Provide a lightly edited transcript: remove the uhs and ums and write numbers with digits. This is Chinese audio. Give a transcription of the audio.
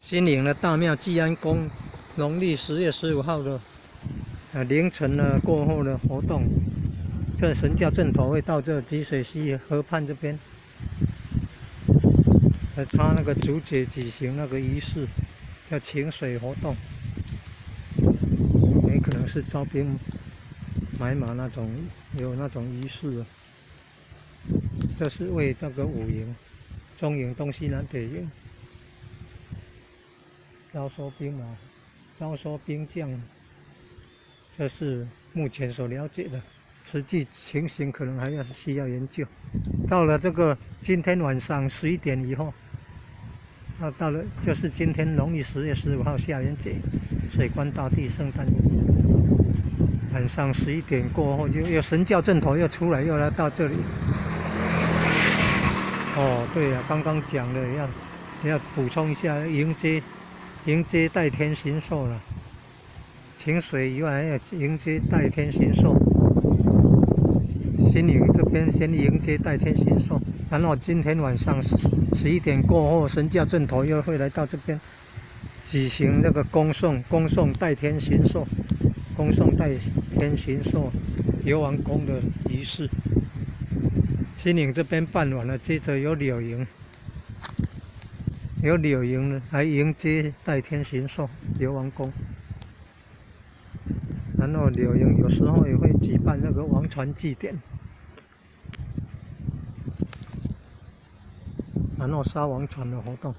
新营的大庙济安宫，农历10月15号的凌晨呢过后的活动，这神教正头会到这积水溪河畔这边，插那个竹节举行那个仪式，叫请水活动，也可能是招兵买马那种，有那种仪式。这是为这个五营、中营、东西南北营招收兵马、招收兵将，这是目前所了解的，实际情形可能还需要研究。到了这个今天晚上11点以后，到了就是今天农历10月15号下元节，水官大帝圣诞夜，晚上11点过后就有神教正头又出来，又来到这里。哦，对呀，刚刚讲了要补充一下，迎接代天行寿了。请水以外还要迎接代天行寿。新营这边先迎接代天行寿，然后今天晚上11点过后，神教正头又会来到这边举行这个恭送代天行寿，恭送代天行寿游王宫的仪式。新营这边办完了，接着有柳营来迎接代天行寿游王宫，然后柳营有时候也会举办那个王船祭典，然后杀王船的活动。